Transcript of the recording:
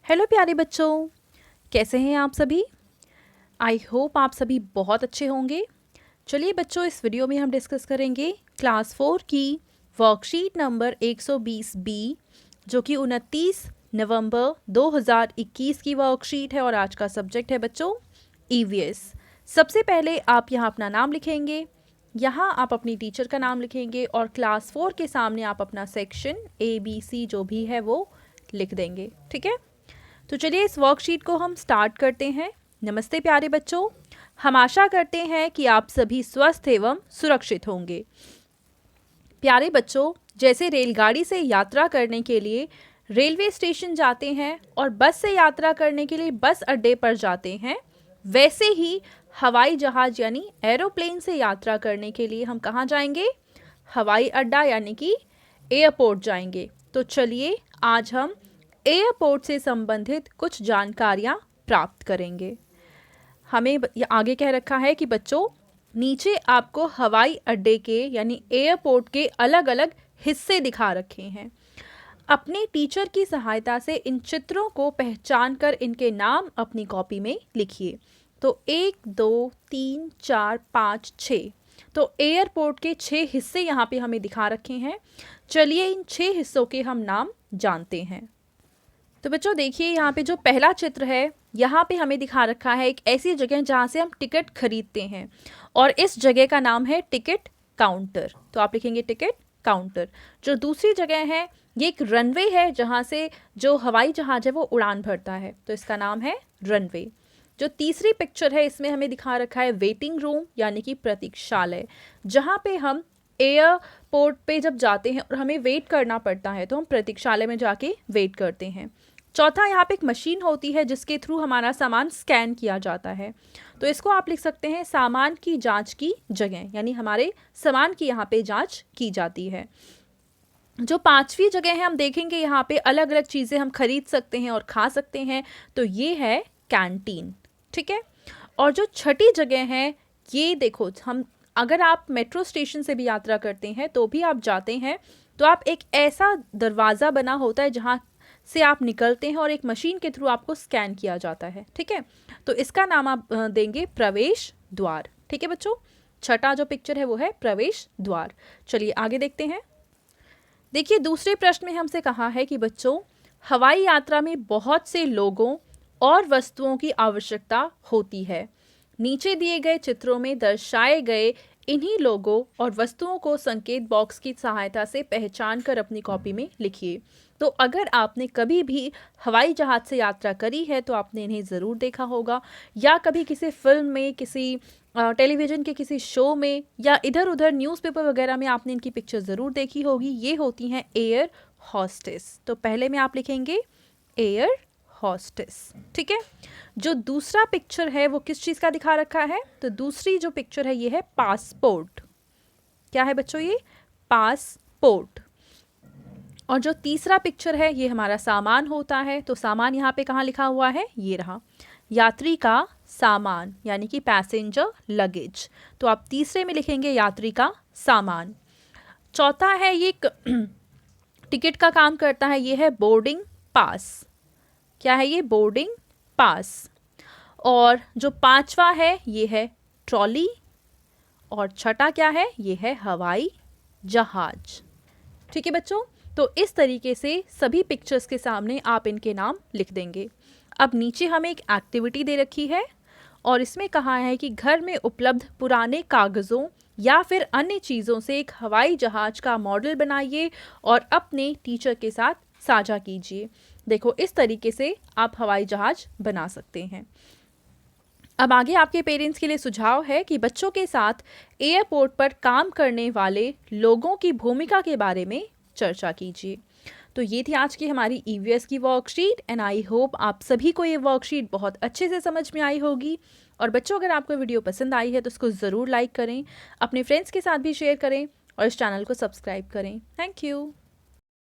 Hello प्यारे बच्चों, कैसे हैं आप सभी। आई होप आप सभी बहुत अच्छे होंगे। चलिए बच्चों, इस वीडियो में हम डिस्कस करेंगे क्लास 4 की वर्कशीट नंबर 120 बी, जो कि 29 नवंबर 2021 की वर्कशीट है और आज का सब्जेक्ट है बच्चों ईवीएस। सबसे पहले आप यहाँ अपना नाम लिखेंगे, यहाँ आप अपनी टीचर का नाम लिखेंगे और क्लास 4 के सामने आप अपना सेक्शन ABC जो भी है वो लिख देंगे। ठीक है, तो चलिए इस वर्कशीट को हम स्टार्ट करते हैं। नमस्ते प्यारे बच्चों, हम आशा करते हैं कि आप सभी स्वस्थ एवं सुरक्षित होंगे। प्यारे बच्चों, जैसे रेलगाड़ी से यात्रा करने के लिए रेलवे स्टेशन जाते हैं और बस से यात्रा करने के लिए बस अड्डे पर जाते हैं, वैसे ही हवाई जहाज यानी एरोप्लेन से यात्रा करने के लिए हम कहाँ जाएंगे? हवाई अड्डा यानी कि एयरपोर्ट जाएंगे। तो चलिए आज हम एयरपोर्ट से संबंधित कुछ जानकारियां प्राप्त करेंगे। हमें आगे कह रखा है कि बच्चों नीचे आपको हवाई अड्डे के यानी एयरपोर्ट के अलग अलग हिस्से दिखा रखे हैं। अपने टीचर की सहायता से इन चित्रों को पहचान कर इनके नाम अपनी कॉपी में लिखिए। तो 1 2 3 4 5 6, तो एयरपोर्ट के 6 हिस्से यहाँ पे हमें दिखा रखे हैं। चलिए इन 6 हिस्सों के हम नाम जानते हैं। तो बच्चों देखिए, यहाँ पे जो पहला चित्र है, यहाँ पे हमें दिखा रखा है एक ऐसी जगह जहाँ से हम टिकट खरीदते हैं और इस जगह का नाम है टिकट काउंटर। तो आप लिखेंगे टिकट काउंटर। जो दूसरी जगह है, ये एक रनवे है जहाँ से जो हवाई जहाज है वो उड़ान भरता है, तो इसका नाम है रनवे। जो तीसरी पिक्चर है, इसमें हमें दिखा रखा है वेटिंग रूम यानी कि प्रतीक्षालय, जहाँ पे हम एयरपोर्ट पे जब जाते हैं और हमें वेट करना पड़ता है तो हम प्रतीक्षालय में जाके वेट करते हैं। चौथा, यहाँ पे एक मशीन होती है जिसके थ्रू हमारा सामान स्कैन किया जाता है, तो इसको आप लिख सकते हैं सामान की जांच की जगह, यानी हमारे सामान की यहाँ पे जांच की जाती है। जो पांचवी जगह है, हम देखेंगे यहाँ पे अलग अलग चीज़ें हम खरीद सकते हैं और खा सकते हैं, तो ये है कैंटीन। ठीक है, और जो छठी जगह है, ये देखो, हम अगर आप मेट्रो स्टेशन से भी यात्रा करते हैं तो भी आप जाते हैं तो आप एक ऐसा दरवाज़ा बना होता है जहाँ से आप निकलते हैं और एक मशीन के थ्रू आपको स्कैन किया जाता है। ठीक है, तो इसका नाम आप देंगे प्रवेश द्वार। ठीक है बच्चों, छठा जो पिक्चर है वो है प्रवेश द्वार। चलिए आगे देखते हैं। देखिए दूसरे प्रश्न में हमसे कहा है कि बच्चों हवाई यात्रा में बहुत से लोगों और वस्तुओं की आवश्यकता होती है। नीचे दिए गए चित्रों में दर्शाए गए इन्हीं लोगों और वस्तुओं को संकेत बॉक्स की सहायता से पहचान कर अपनी कॉपी में लिखिए। तो अगर आपने कभी भी हवाई जहाज से यात्रा करी है तो आपने इन्हें ज़रूर देखा होगा, या कभी किसी फिल्म में, किसी टेलीविज़न के किसी शो में, या इधर उधर न्यूज़पेपर वगैरह में आपने इनकी पिक्चर ज़रूर देखी होगी। ये होती हैं एयर हॉस्टेस। तो पहले में आप लिखेंगे एयर हॉस्टेस। ठीक है, जो दूसरा पिक्चर है वो किस चीज़ का दिखा रखा है? तो दूसरी जो पिक्चर है ये है पासपोर्ट। क्या है बच्चों? ये पासपोर्ट। और जो तीसरा पिक्चर है ये हमारा सामान होता है। तो सामान यहाँ पे कहाँ लिखा हुआ है? ये रहा, यात्री का सामान यानी कि पैसेंजर लगेज। तो आप तीसरे में लिखेंगे यात्री का सामान। चौथा है, ये टिकट का काम करता है, ये है बोर्डिंग पास। क्या है ये? Boarding pass. और जो पांचवा है ये है ट्रॉली, और छठा क्या है? ये है हवाई जहाज। ठीक है बच्चों, तो इस तरीके से सभी पिक्चर्स के सामने आप इनके नाम लिख देंगे। अब नीचे हमें एक एक्टिविटी दे रखी है और इसमें कहा है कि घर में उपलब्ध पुराने कागज़ों या फिर अन्य चीज़ों से एक हवाई जहाज का मॉडल बनाइए और अपने टीचर के साथ साझा कीजिए। देखो इस तरीके से आप हवाई जहाज बना सकते हैं। अब आगे आपके पेरेंट्स के लिए सुझाव है कि बच्चों के साथ एयरपोर्ट पर काम करने वाले लोगों की भूमिका के बारे में चर्चा कीजिए। तो ये थी आज की हमारी ईवीएस की वर्कशीट एंड आई होप आप सभी को ये वर्कशीट बहुत अच्छे से समझ में आई होगी। और बच्चों, अगर आपको वीडियो पसंद आई है तो उसको ज़रूर लाइक करें, अपने फ्रेंड्स के साथ भी शेयर करें और इस चैनल को सब्सक्राइब करें। Thank you.